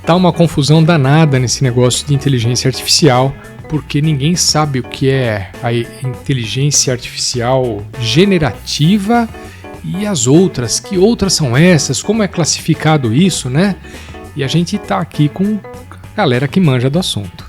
tá uma confusão danada nesse negócio de inteligência artificial, porque ninguém sabe o que é a inteligência artificial generativa e as outras. Que outras são essas? Como é classificado isso, né? E a gente tá aqui com a galera que manja do assunto.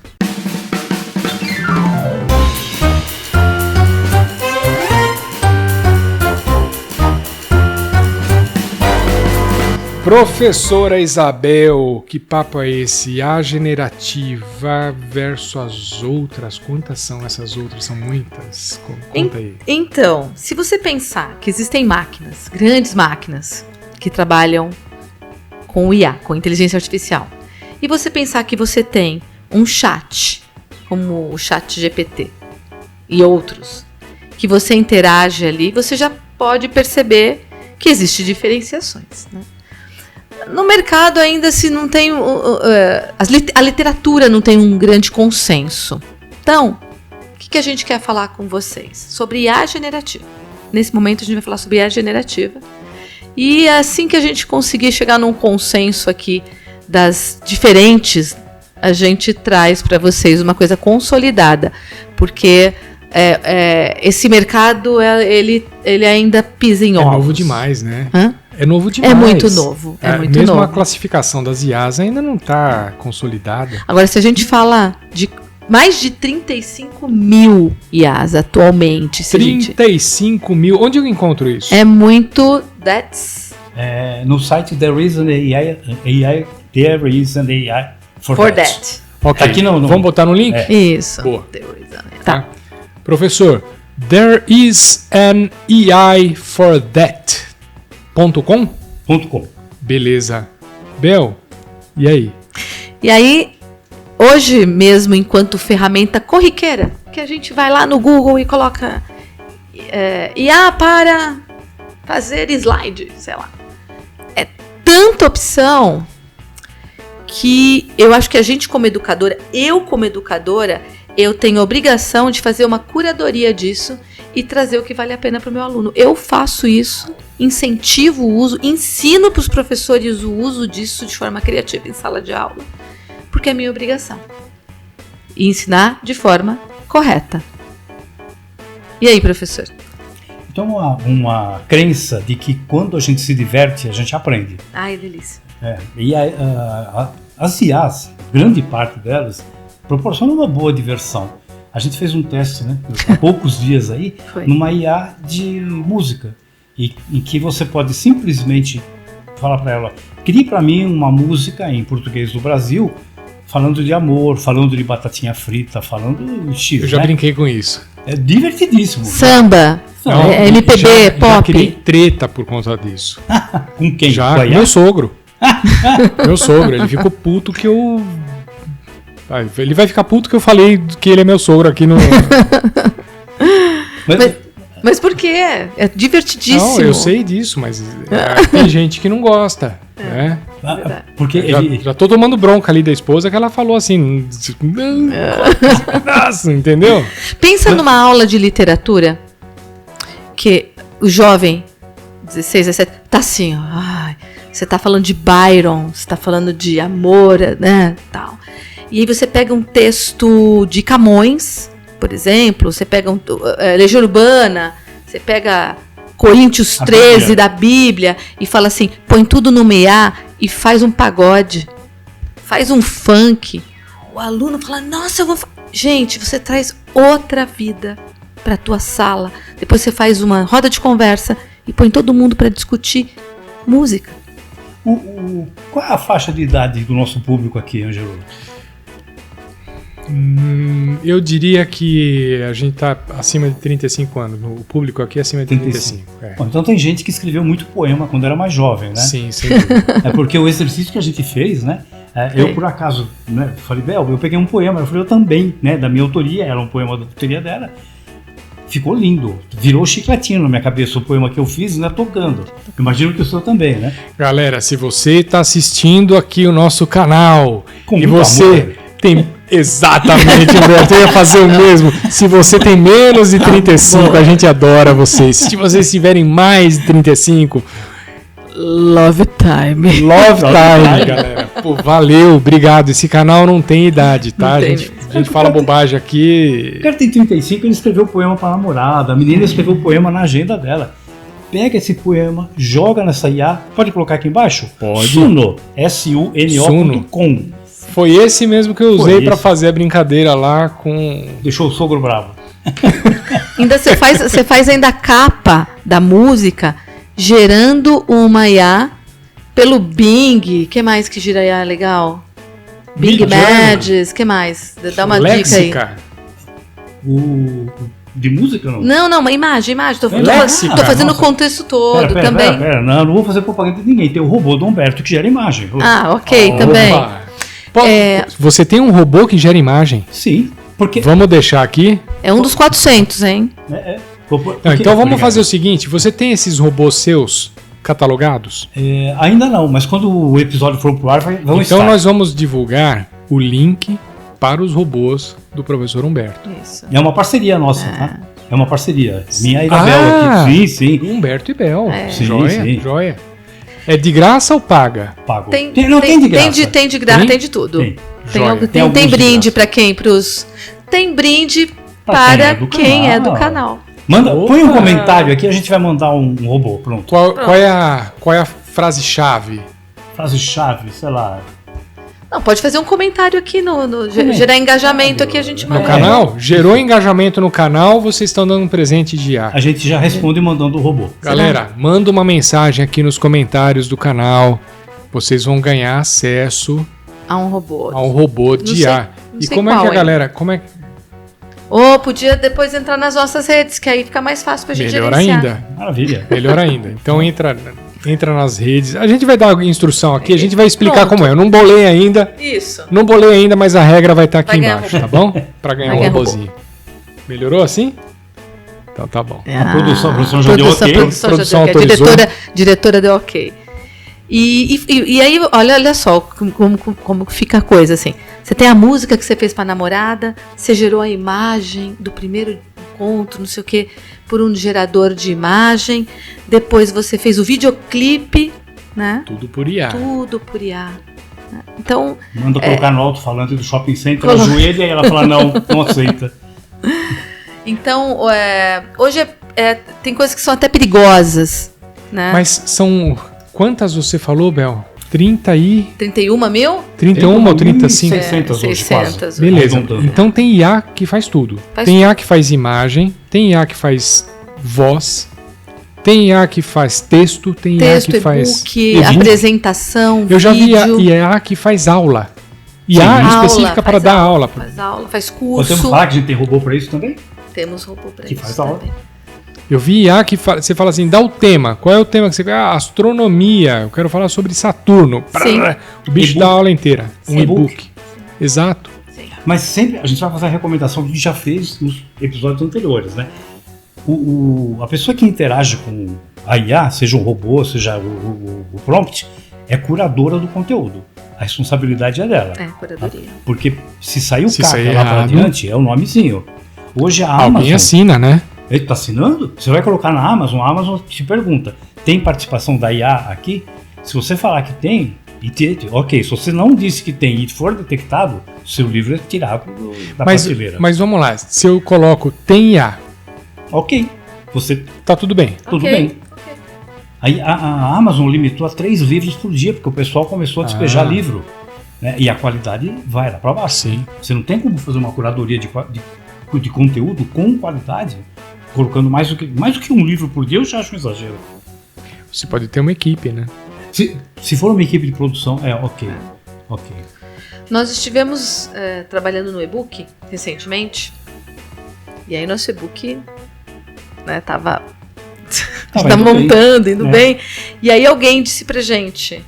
Professora Isabel, que papo é esse? IA generativa versus as outras. Quantas são essas outras? São muitas? Conta aí. Então, se você pensar que existem máquinas, grandes máquinas, que trabalham com IA, com inteligência artificial, e você pensar que você tem um chat, como o chat GPT e outros, que você interage ali, você já pode perceber que existem diferenciações, né? No mercado ainda se não tem a literatura não tem um grande consenso. Então, o que a gente quer falar com vocês? Sobre IA generativa. Nesse momento a gente vai falar sobre IA generativa. E assim que a gente conseguir chegar num consenso aqui das diferentes, a gente traz para vocês uma coisa consolidada. Porque esse mercado ele ainda pisa em ovos. É novo demais, né? Hã? É novo demais. É muito novo. Mesmo novo. A classificação das IAs ainda não está consolidada. Agora, se a gente fala de mais de 35 mil IAs atualmente. 35 mil? Onde eu encontro isso? É muito. No site There is an AI for that. Ok, aqui não. Vamos botar no link? Isso. Boa. Tá. Professor, there is an AI for that. .com? Beleza. Bel, e aí? E aí, hoje mesmo, enquanto ferramenta corriqueira, que a gente vai lá no Google e coloca IA para fazer slide, sei lá. É tanta opção que eu acho que a gente como educadora, eu tenho a obrigação de fazer uma curadoria disso e trazer o que vale a pena para o meu aluno. Eu faço isso, incentivo o uso, ensino para os professores o uso disso de forma criativa em sala de aula, porque é minha obrigação. E ensinar de forma correta. E aí, professor? Então, uma crença de que quando a gente se diverte, a gente aprende. Ai, delícia. E as IAs, grande parte delas, proporcionam uma boa diversão. A gente fez um teste, né, há poucos dias aí, numa IA de música, em que você pode simplesmente falar para ela, crie para mim uma música em português do Brasil, falando de amor, falando de batatinha frita, falando de X. Eu já brinquei com isso. É divertidíssimo. Samba, não, MPB, pop. Já criei treta por conta disso. Com quem? Já, com meu sogro. Meu sogro, ele ficou puto que eu... Ele vai ficar puto que eu falei que ele é meu sogro aqui no... Mas por quê? É divertidíssimo. Não, eu sei disso, mas tem gente que não gosta. Né? Porque já tô tomando bronca ali da esposa que ela falou assim... Nossa, entendeu? Pensa numa aula de literatura que o jovem, 16, 17, tá assim, ó, você tá falando de Byron, você tá falando de amor, né, tal. E aí você pega um texto de Camões, por exemplo, você pega Legião Urbana, você pega Coríntios 13 da Bíblia e fala assim, põe tudo no meia e faz um pagode, faz um funk. O aluno fala, nossa, eu vou... Gente, você traz outra vida para a tua sala. Depois você faz uma roda de conversa e põe todo mundo para discutir música. Qual é a faixa de idade do nosso público aqui, Ângelo? Eu diria que a gente está acima de 35 anos. O público aqui é acima de 35. Bom, então tem gente que escreveu muito poema quando era mais jovem, né? Sim, sem dúvida. É porque o exercício que a gente fez, né? Eu, por acaso, né, falei, Bel, eu peguei um poema. Eu falei, eu também, né? Da minha autoria, era um poema da autoria dela. Ficou lindo. Virou chicletinho na minha cabeça o poema que eu fiz, né? Tocando. Imagino que o seu também, né? Galera, se você está assistindo aqui o nosso canal com e você... amor, tem... Exatamente, Humberto, eu ia fazer o mesmo. Se você tem menos de 35, a gente adora vocês. Se vocês tiverem mais de 35, Love Time. Love Time, galera. Pô, valeu, obrigado. Esse canal não tem idade, tá? A gente fala bobagem aqui. O cara tem 35, ele escreveu poema pra namorada, a menina escreveu poema na agenda dela. Pega esse poema, joga nessa IA, pode colocar aqui embaixo? Pode. Suno, suno.com. Foi esse mesmo que eu usei pra fazer a brincadeira lá com... Deixou o sogro bravo. Ainda você faz ainda a capa da música gerando uma IA pelo Bing. Que mais que gira IA legal? Bing Images, que mais? Dá uma Léxica. dica aí. De música, não? Não, uma imagem. Tô fazendo o contexto todo também. Pera, não vou fazer propaganda de ninguém. Tem o robô do Humberto que gera imagem. Ok, também. Você tem um robô que gera imagem? Sim. Porque... Vamos deixar aqui? É um dos 400, hein? Então vamos fazer o seguinte, você tem esses robôs seus catalogados? Ainda não, mas quando o episódio for pro ar, vão estar. Então nós vamos divulgar o link para os robôs do professor Humberto. Isso. É uma parceria nossa, tá? É uma parceria. Minha e da Bel aqui. Sim. Humberto e Bel. Sim, Joia. É de graça ou paga? Pago. Tem de graça. Tem de graça, tem de tudo. Tem brinde para quem? Tem brinde para quem é do canal. Põe um comentário aqui, a gente vai mandar um robô. Pronto. Qual é a frase-chave? Frase-chave, sei lá. Não, pode fazer um comentário aqui gerar engajamento aqui, a gente manda. No canal? Gerou engajamento no canal, vocês estão dando um presente de IA. A gente já responde mandando o robô. Galera, manda uma mensagem aqui nos comentários do canal. Vocês vão ganhar acesso a um robô de IA. E como é que a galera... podia depois entrar nas nossas redes, que aí fica mais fácil pra gente gerenciar. Melhor ainda. Maravilha. Melhor ainda. Então entra nas redes. A gente vai dar instrução aqui, a gente vai explicar como é. Eu não bolei ainda. Isso. Não bolei ainda, mas a regra vai estar aqui embaixo, tá bom? Pra ganhar um robôzinho. Melhorou assim? Então tá bom. A produção já deu ok. Produção autorizou. Diretora deu ok. E aí, olha só como fica a coisa assim. Você tem a música que você fez pra namorada, você gerou a imagem do primeiro encontro, não sei o que, por um gerador de imagem. Depois você fez o videoclipe, né? Tudo por IA. Então... Manda colocar no alto-falante do shopping center, ajoelha e ela fala não aceita. Então, hoje tem coisas que são até perigosas, né? Mas são... Quantas você falou, Bel? 31 mil? 31 ou 35? 600 hoje, quase. Beleza. Então tem IA que faz tudo. Tem IA que faz imagem, tem IA que faz voz, tem IA que faz texto, tem IA que faz e-book, apresentação, Eu já vi IA que faz aula. IA específica para dar aula. Faz aula, faz curso. Podemos falar que a gente tem robô para isso também? Temos robô para isso também. Faz aula. Eu vi IA que você fala assim, dá o tema. Qual é o tema que você quer? Astronomia. Eu quero falar sobre Saturno. Sim. O bicho dá a aula inteira. Um e-book. Exato. Sim. Mas sempre a gente vai fazer a recomendação que a gente já fez nos episódios anteriores, né? A pessoa que interage com a IA, seja um robô, seja o prompt, é curadora do conteúdo. A responsabilidade é dela. Curadoria. Porque se sair o caca lá para adiante, é o nomezinho. Hoje a Amazon... Alguém assina, né? Ele está assinando? Você vai colocar na Amazon, a Amazon te pergunta, tem participação da IA aqui? Se você falar que tem, ok, se você não disse que tem e for detectado, seu livro é tirado da prateleira. Mas vamos lá, se eu coloco tem IA. Ok, você... Tá tudo bem. Tudo bem. Aí a Amazon limitou a 3 livros por dia, porque o pessoal começou a despejar livro. Né? E a qualidade vai lá para baixo. Sim. Você não tem como fazer uma curadoria de conteúdo com qualidade, colocando mais do que um livro por dia, eu já acho um exagero. Você pode ter uma equipe, né? Se for uma equipe de produção, ok. Nós estivemos trabalhando no e-book recentemente, e aí nosso e-book tava montando, indo bem, e aí alguém disse pra gente,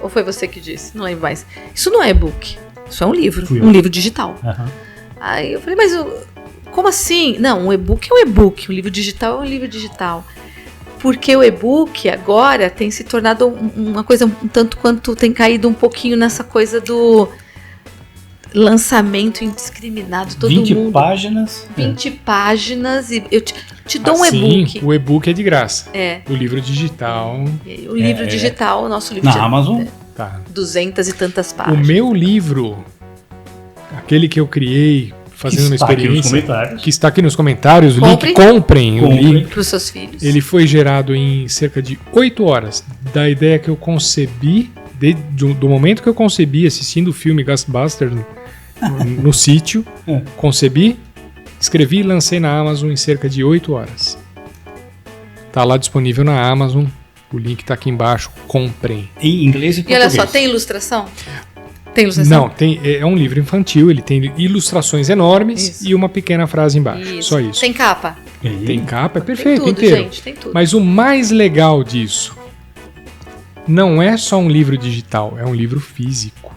ou foi você que disse, não lembro mais, isso não é e-book, isso é um livro, livro digital. Aí eu falei, mas como assim? Não, um e-book é um e-book, um livro digital é um livro digital. Porque o e-book agora tem se tornado uma coisa um tanto quanto tem caído um pouquinho nessa coisa do lançamento indiscriminado. Todo 20 mundo, páginas. 20 páginas. E Te dou um Sim, e-book. o e-book é de graça. É. O livro digital... O livro digital, o nosso livro na Amazon. Tá. 200 e tantas páginas. O meu livro, aquele que eu criei fazendo uma experiência, que está aqui nos comentários, comprem o link para os seus filhos. Ele foi gerado em cerca de 8 horas, da ideia que eu concebi, do momento que eu concebi assistindo o filme Ghostbusters no sítio, concebi, escrevi e lancei na Amazon em cerca de 8 horas. Tá lá disponível na Amazon, o link tá aqui embaixo, comprem. Em inglês e português. E olha só, tem ilustração? Tem ilustração? Não, é um livro infantil, ele tem ilustrações enormes e uma pequena frase embaixo, só isso. Tem capa? Tem capa, é perfeito, tem tudo, inteiro. Gente, tem tudo. Mas o mais legal disso não é só um livro digital, é um livro físico.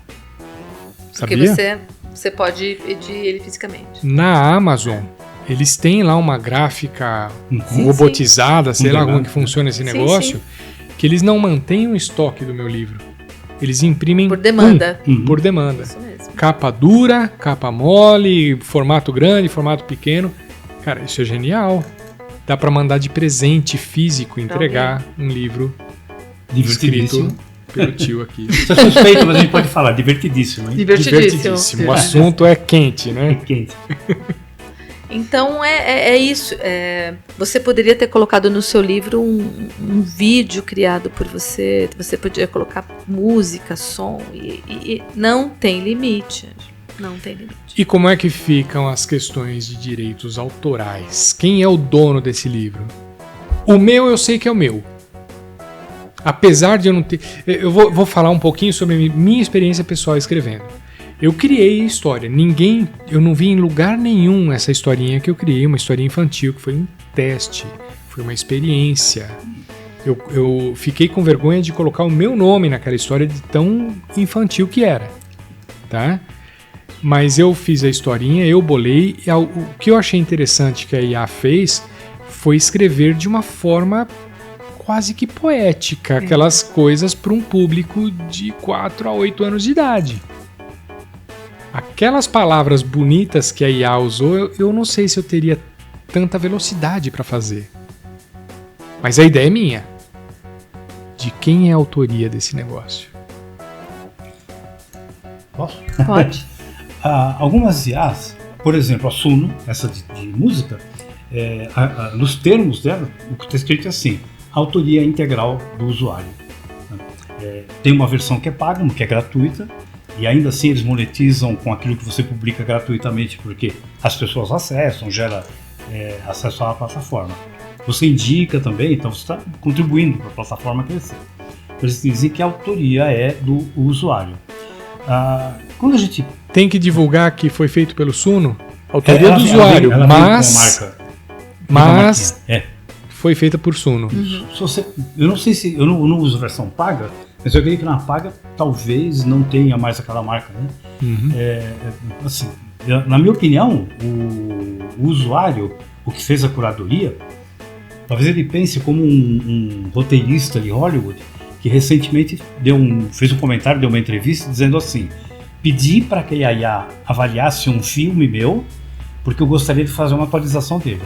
Sabia? Porque você pode pedir ele fisicamente. Na Amazon, eles têm lá uma gráfica robotizada, sei lá como que funciona esse negócio, que eles não mantêm o estoque do meu livro. Eles imprimem por demanda. Por demanda. Isso mesmo. Capa dura, capa mole, formato grande, formato pequeno. Cara, isso é genial. Dá pra mandar de presente físico, entregar um livro escrito pelo tio aqui. Isso é suspeito, mas a gente pode falar. Divertidíssimo, hein? Divertidíssimo. O assunto é quente, né? É quente. Então é isso. Você poderia ter colocado no seu livro um vídeo criado por você. Você podia colocar música, som e não tem limite. Não tem limite. E como é que ficam as questões de direitos autorais? Quem é o dono desse livro? O meu eu sei que é o meu. Apesar de eu não ter... Eu vou falar um pouquinho sobre minha experiência pessoal escrevendo. Eu criei a história. Eu não vi em lugar nenhum essa historinha que eu criei, uma historinha infantil, que foi um teste, foi uma experiência. Eu fiquei com vergonha de colocar o meu nome naquela história de tão infantil que era, tá? Mas eu fiz a historinha, eu bolei, e o que eu achei interessante que a IA fez foi escrever de uma forma quase que poética, aquelas coisas para um público de 4 a 8 anos de idade. Aquelas palavras bonitas que a IA usou, eu não sei se eu teria tanta velocidade para fazer. Mas a ideia é minha. De quem é a autoria desse negócio? Posso? Pode. Algumas IAs, por exemplo, a Suno, essa de música, nos termos dela, o que está escrito é assim: autoria integral do usuário. Tem uma versão que é paga, uma que é gratuita, e ainda assim eles monetizam com aquilo que você publica gratuitamente, porque as pessoas acessam, gera acesso à plataforma. Você indica também, então você está contribuindo para a plataforma crescer. Eles dizem que a autoria é do usuário. Quando a gente... Tem que divulgar que foi feito pelo Suno? Autoria do usuário, mas foi feita por Suno. Eu não sei se... Eu não uso a versão paga, mas eu acredito que na paga talvez não tenha mais aquela marca, né? Assim, na minha opinião, o usuário, o que fez a curadoria, talvez ele pense como um roteirista de Hollywood que recentemente fez um comentário, deu uma entrevista dizendo assim: pedi para que a IA avaliasse um filme meu porque eu gostaria de fazer uma atualização dele.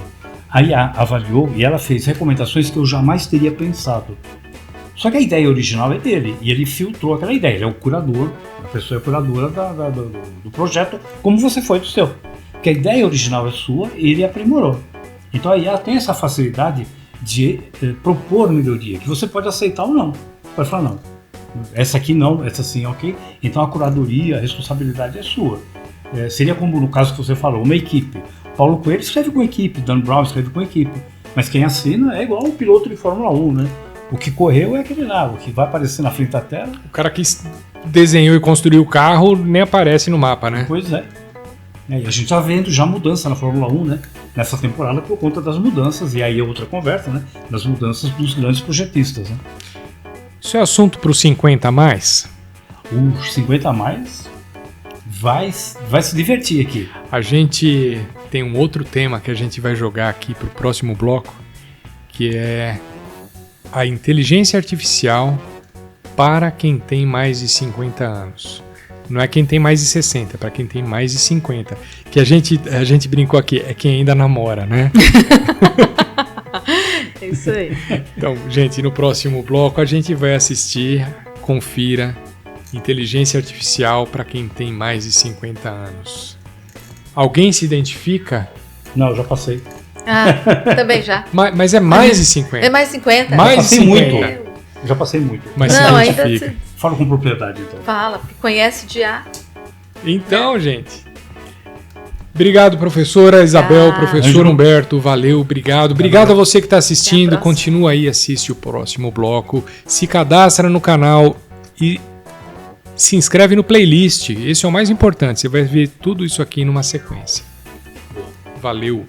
A IA avaliou e ela fez recomendações que eu jamais teria pensado. Só que a ideia original é dele, e ele filtrou aquela ideia. Ele é o curador, a pessoa é a curadora do projeto, como você foi do seu. Porque a ideia original é sua e ele aprimorou. Então a IA tem essa facilidade de propor melhoria, que você pode aceitar ou não. Pode falar, não, essa aqui não, essa sim, ok? Então a curadoria, a responsabilidade é sua. Seria como no caso que você falou, uma equipe. Paulo Coelho escreve com equipe, Dan Brown escreve com equipe. Mas quem assina é igual o piloto de Fórmula 1, né? O que correu é aquele lá, o que vai aparecer na frente da tela. O cara que desenhou e construiu o carro nem aparece no mapa, né? Pois é. E a gente está vendo já mudança na Fórmula 1, né? Nessa temporada por conta das mudanças, e aí é outra conversa, né? Das mudanças dos grandes projetistas, né? Isso é assunto para os 50 a mais? Os 50 a mais vai se divertir aqui. A gente tem um outro tema que a gente vai jogar aqui para o próximo bloco, que é a inteligência artificial para quem tem mais de 50 anos. Não é quem tem mais de 60, é para quem tem mais de 50. Que a gente brincou aqui, é quem ainda namora, né? É isso aí. Então, gente, no próximo bloco a gente vai assistir, confira, Inteligência Artificial para quem tem mais de 50 anos. Alguém se identifica? Não, eu já passei. Também já. Mas é mais de 50. É mais 50? Mais passei de 50. muito. Já passei muito. Mas não, se identifica. ainda Fala com propriedade, então. fala, porque conhece de A. Então, gente. Obrigado, professora Isabel, professor Humberto, valeu, obrigado. Obrigado a você que está assistindo, continua aí, assiste o próximo bloco, se cadastra no canal e se inscreve no playlist, esse é o mais importante, você vai ver tudo isso aqui numa sequência. Valeu!